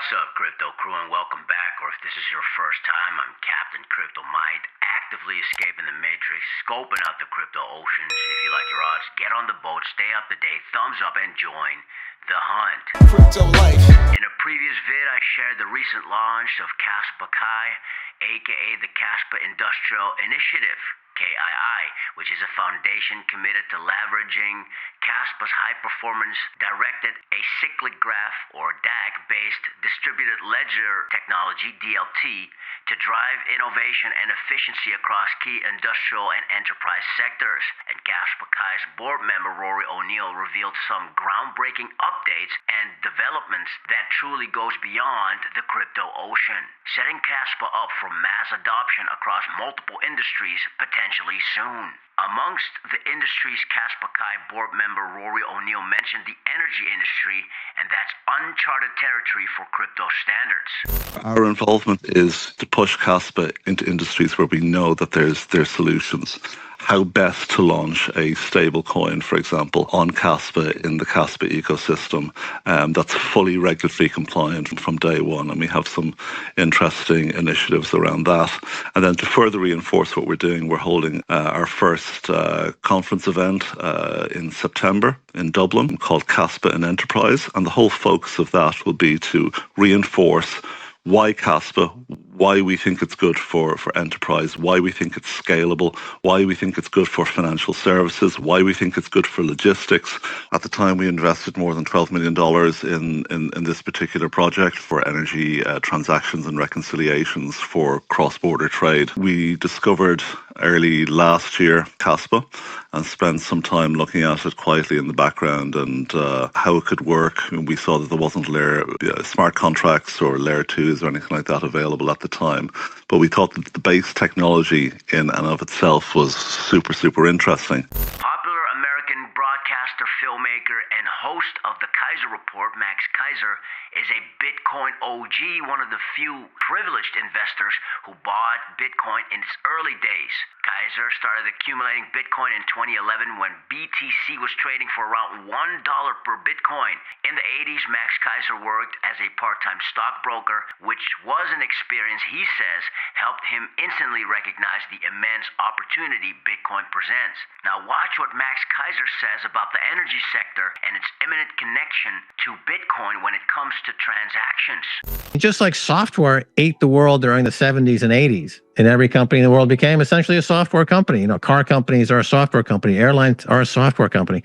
What's up, Crypto Crew, and welcome back, or if this is your first time, I'm Captain Crypto Might, actively escaping the matrix, scoping out the crypto oceans. If you like your odds, get on the boat, stay up to date, thumbs up, and join the hunt. Crypto life. In a previous vid, I shared the recent launch of Kaspa Kai, aka the Kaspa Industrial Initiative, KII, which is a foundation committed to leveraging Kaspa's high-performance directed acyclic graph, or DAG-based distributed ledger technology, DLT, to drive innovation and efficiency across key industrial and enterprise sectors. And Kaspa Kai's board member Rory O'Neill revealed some groundbreaking updates and developments that truly goes beyond the crypto ocean, setting Kaspa up for mass adoption across multiple industries potentially soon. Amongst the industries, Kaspa Kai board member Rory O'Neill mentioned the energy industry, and that's uncharted territory for crypto standards. Our involvement is to push Kaspa into industries where we know that there's solutions. How best to launch a stable coin, for example, on Kaspa in the Kaspa ecosystem that's fully regulatory compliant from day one. And we have some interesting initiatives around that. And then to further reinforce what we're doing, we're holding our first conference event in September in Dublin called Kaspa in Enterprise. And the whole focus of that will be to reinforce why Kaspa, why we think it's good for enterprise, why we think it's scalable, why we think it's good for financial services, why we think it's good for logistics. At the time, we invested more than $12 million in this particular project for energy transactions and reconciliations for cross-border trade. We discovered early last year Kaspa and spent some time looking at it quietly in the background and how it could work. And we saw that there wasn't smart contracts or layer 2s or anything like that available at the time. But we thought that the base technology in and of itself was super, super interesting. Popular American broadcaster, filmmaker, and host of the Kaiser Report, Max Kaiser, is a Bitcoin OG, one of the few privileged investors who bought Bitcoin in its early days. Kaiser started accumulating Bitcoin in 2011 when BTC was trading for around $1 per Bitcoin. In the 80s, Max Kaiser worked as a part-time stockbroker, which was an experience he says helped him instantly recognize the immense opportunity Bitcoin presents. Now watch what Max Kaiser says about the energy sector and its imminent connection to Bitcoin when it comes to transactions. Just like software ate the world during the 70s and 80s, and every company in the world became essentially a software company. You know, car companies are a software company, airlines are a software company.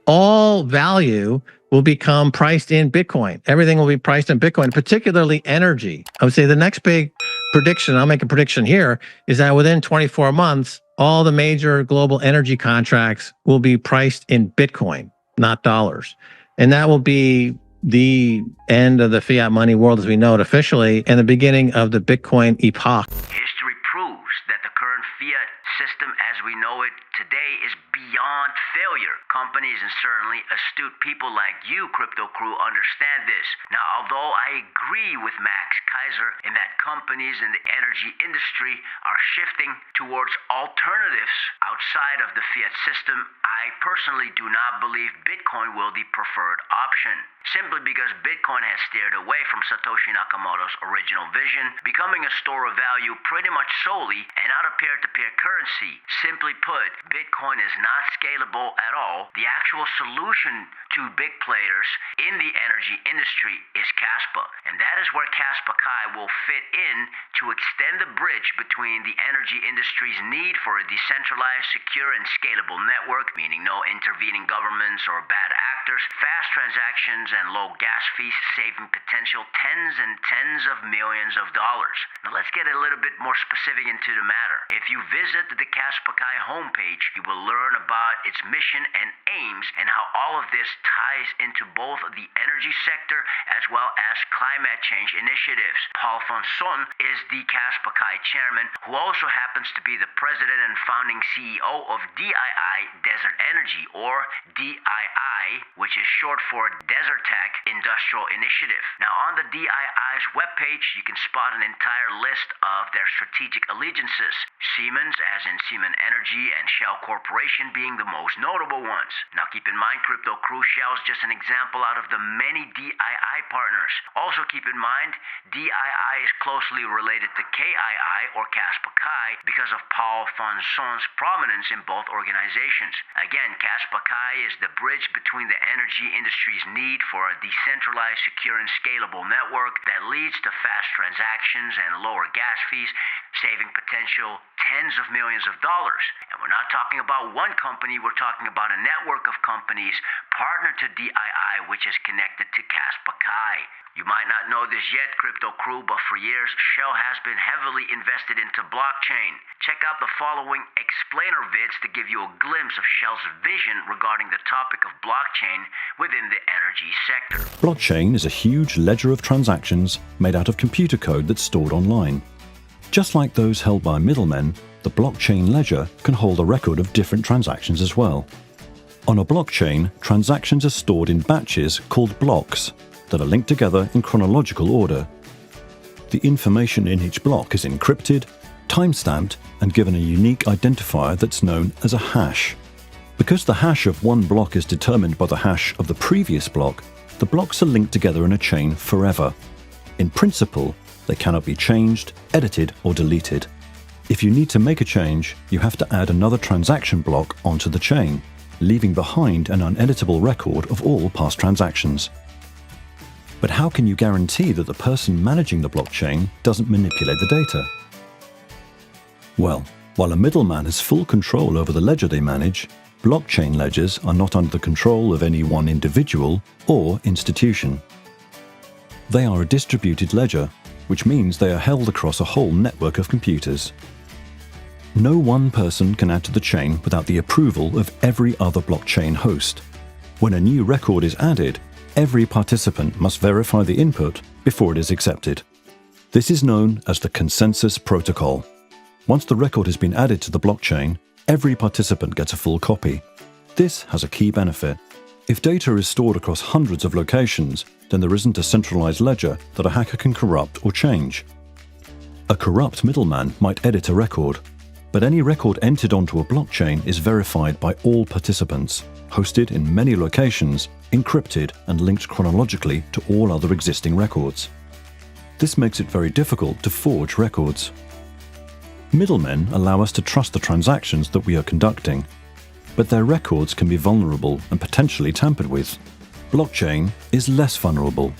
All value will become priced in Bitcoin. Everything will be priced in Bitcoin, particularly energy. I would say the next big prediction, I'll make a prediction here, is that within 24 months, all the major global energy contracts will be priced in Bitcoin, not dollars. And that will be the end of the fiat money world as we know it officially, and the beginning of the Bitcoin epoch. History proves that the current fiat system as we know it today is beyond failure. Companies and certainly astute people like you, Crypto Crew, understand this. Now, although I agree with Max Kaiser in that companies in the energy industry are shifting towards alternatives outside of the fiat system, I personally do not believe Bitcoin will be the preferred option. Simply because Bitcoin has steered away from Satoshi Nakamoto's original vision, becoming a store of value pretty much solely and not a peer-to-peer currency. Simply put, Bitcoin is not scalable at all. The actual solution to big players in the energy industry is Kaspa, and that is where Kaspa Kai will fit in to extend the bridge between the energy industry's need for a decentralized, secure, and scalable network, meaning no intervening governments or bad actors, fast transactions, and low gas fees, saving potential tens and tens of millions of dollars. Now let's get a little bit more specific into the matter. If you visit the Kaspa Kai homepage, you will learn about its mission and aims and how all of this ties into both the energy sector as well as climate change initiatives. Paul Fonson is the Kaspa Kai chairman, who also happens to be the president and founding CEO of DII Desert Energy, or DII which is short for Desertec Industrial Initiative. Now, on the DII's webpage, you can spot an entire list of their strategic allegiances. Siemens, as in Siemens Energy, and Shell Corporation being the most notable ones. Now, keep in mind, Crypto Crew, Shell is just an example out of the many DII partners. Also keep in mind, DII is closely related to KII, or Kaspa Kai, because of Paul van Son's prominence in both organizations. Again, Kaspa Kai is the bridge between the energy industry's need for a decentralized, secure, and scalable network that leads to fast transactions and lower gas fees, saving potential tens of millions of dollars. And we're not talking about one company, we're talking about a network of companies partnered to DII, which is connected to Kaspa Kai. You might not know this yet, Crypto Crew, but for years, Shell has been heavily invested into blockchain. Check out the following explainer vids to give you a glimpse of Shell's vision regarding the topic of blockchain within the energy sector. Blockchain is a huge ledger of transactions made out of computer code that's stored online. Just like those held by middlemen, the blockchain ledger can hold a record of different transactions as well. On a blockchain, transactions are stored in batches called blocks that are linked together in chronological order. The information in each block is encrypted, time-stamped, and given a unique identifier that's known as a hash. Because the hash of one block is determined by the hash of the previous block, the blocks are linked together in a chain forever. In principle, they cannot be changed, edited, or deleted. If you need to make a change, you have to add another transaction block onto the chain, leaving behind an uneditable record of all past transactions. But how can you guarantee that the person managing the blockchain doesn't manipulate the data? Well, while a middleman has full control over the ledger they manage, blockchain ledgers are not under the control of any one individual or institution. They are a distributed ledger, which means they are held across a whole network of computers. No one person can add to the chain without the approval of every other blockchain host. When a new record is added, every participant must verify the input before it is accepted. This is known as the consensus protocol. Once the record has been added to the blockchain, every participant gets a full copy. This has a key benefit. If data is stored across hundreds of locations, then there isn't a centralized ledger that a hacker can corrupt or change. A corrupt middleman might edit a record, but any record entered onto a blockchain is verified by all participants, hosted in many locations, encrypted and linked chronologically to all other existing records. This makes it very difficult to forge records. Middlemen allow us to trust the transactions that we are conducting, but their records can be vulnerable and potentially tampered with. Blockchain is less vulnerable.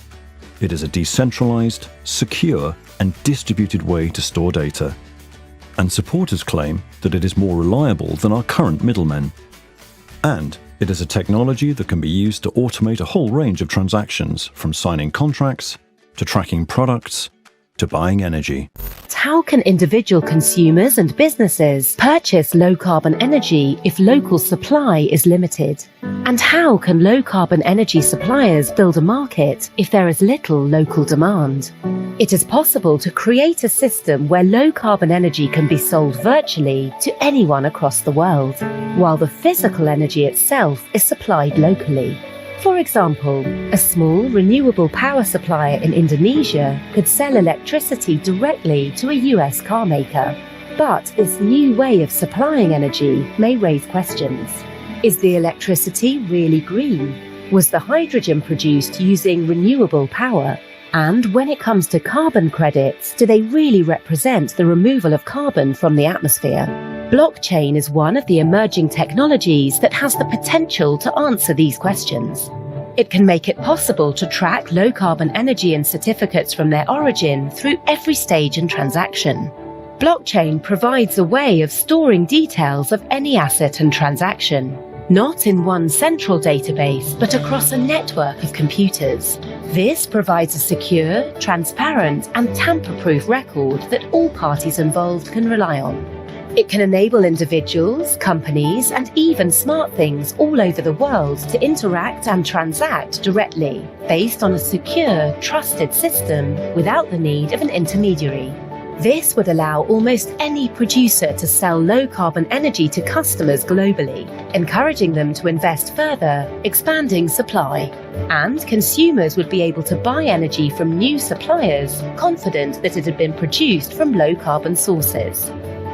It is a decentralized, secure, and distributed way to store data. And supporters claim that it is more reliable than our current middlemen. And it is a technology that can be used to automate a whole range of transactions, from signing contracts, to tracking products, to buying energy. How can individual consumers and businesses purchase low-carbon energy if local supply is limited? And how can low-carbon energy suppliers build a market if there is little local demand? It is possible to create a system where low-carbon energy can be sold virtually to anyone across the world, while the physical energy itself is supplied locally. For example, a small renewable power supplier in Indonesia could sell electricity directly to a US car maker. But this new way of supplying energy may raise questions. Is the electricity really green? Was the hydrogen produced using renewable power? And when it comes to carbon credits, do they really represent the removal of carbon from the atmosphere? Blockchain is one of the emerging technologies that has the potential to answer these questions. It can make it possible to track low-carbon energy and certificates from their origin through every stage and transaction. Blockchain provides a way of storing details of any asset and transaction, not in one central database, but across a network of computers. This provides a secure, transparent, and tamper-proof record that all parties involved can rely on. It can enable individuals, companies, and even smart things all over the world to interact and transact directly, based on a secure, trusted system without the need of an intermediary. This would allow almost any producer to sell low-carbon energy to customers globally, encouraging them to invest further, expanding supply. And consumers would be able to buy energy from new suppliers, confident that it had been produced from low-carbon sources.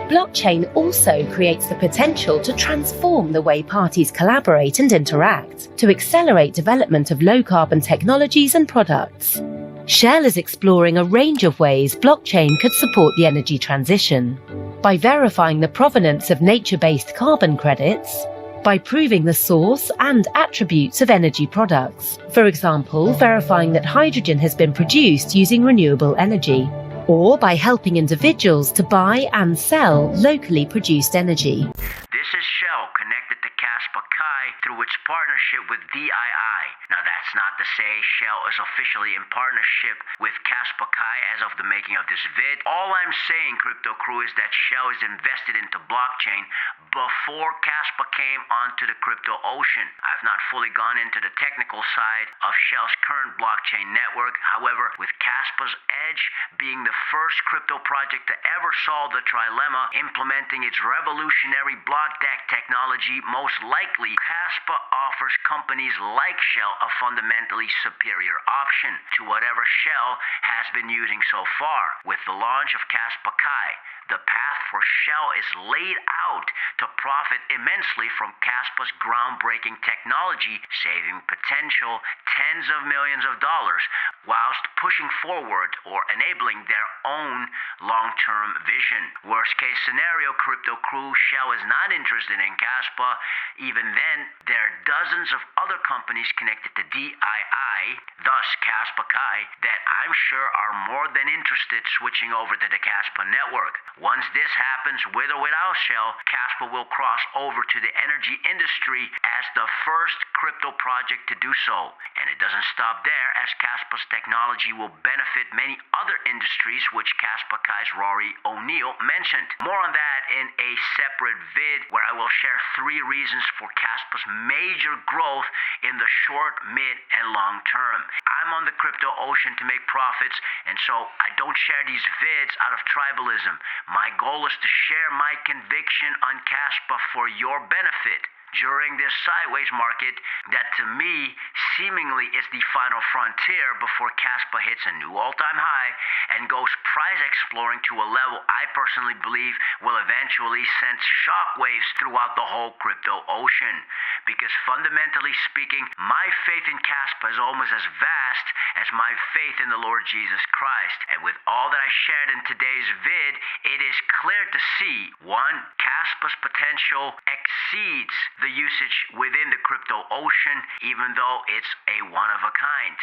Blockchain also creates the potential to transform the way parties collaborate and interact, to accelerate development of low-carbon technologies and products. Shell is exploring a range of ways blockchain could support the energy transition. By verifying the provenance of nature-based carbon credits, by proving the source and attributes of energy products, for example, verifying that hydrogen has been produced using renewable energy, or by helping individuals to buy and sell locally produced energy. This is Shell connected to Kaspa Kai through its partnership with DII. Now that's not to say Shell is officially in partnership with Kaspa Kai as of the making of this vid. All I'm saying, Crypto Crew, is that Shell is invested into blockchain before Kaspa came onto the crypto ocean. I've not fully gone into the technical side of Shell's current blockchain network. However, with Kaspa's Edge being the first crypto project to ever solve the trilemma, implementing its revolutionary blockdag technology, most likely Kaspa offers companies like Shell a fundamentally superior option to whatever Shell has been using so far. With the launch of Kaspa Kai, the path for Shell is laid out to profit immensely from Kaspa's groundbreaking technology, saving potential tens of millions of dollars, whilst pushing forward or enabling their own long-term vision. Worst case scenario, Crypto Crew, Shell is not interested in Kaspa. Even then, there are dozens of other companies connected to DII, thus Kaspa Kai, that I'm sure are more than interested switching over to the Kaspa network. Once this happens, with or without Shell, Kaspa will cross over to the energy industry as the first crypto project to do so. And it doesn't stop there, as Kaspa's technology will benefit many other industries, which Kaspa Kai's Rory O'Neill mentioned. More on that in a separate vid, where I will share 3 reasons for Kaspa's major growth in the short, mid, and long term. I'm on the crypto ocean to make profits, and so I don't share these vids out of tribalism. My goal is to share my conviction on Kaspa for your benefit during this sideways market that, to me, seemingly is the final frontier before Kaspa hits a new all-time high and goes price exploring to a level I personally believe will eventually send shockwaves throughout the whole crypto ocean. Because fundamentally speaking, my faith in Kaspa is almost as vast as my faith in the Lord Jesus Christ. And with all that I shared in today's vid, it is clear to see, 1, Kaspa's potential exceeds the usage within the crypto ocean, even though it's a one-of-a-kind.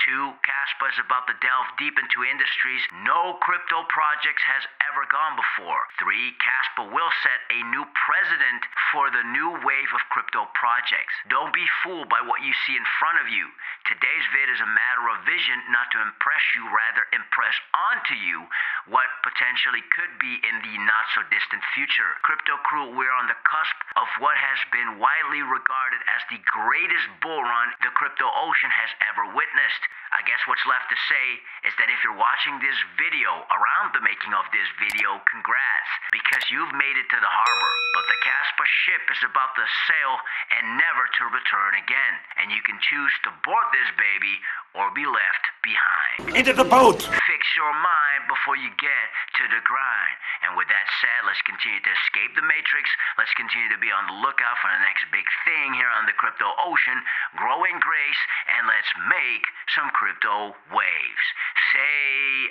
2, Kaspa is about to delve deep into industries no crypto projects has ever gone before. 3, Kaspa will set a new precedent for the new wave of crypto projects. Don't be fooled by what you see in front of you. Today's vid is a matter of vision, not to impress you, rather impress onto you what potentially could be in the not-so-distant future. Crypto Crew, we're on the cusp of what has been widely regarded as the greatest bull run the crypto ocean has ever witnessed. I guess what's left to say is that if you're watching this video around the making of this video, congrats, because you've made it to the harbor. But the Kaspa ship is about to sail and never to return again. And you can choose to board this baby or be left behind. Into the boat! Fix your mind before you get to the grind. And with that said, let's continue to escape the matrix. Let's continue to be on the lookout for the next big thing here on the crypto ocean, grow in grace, and let's make some crypto waves. Say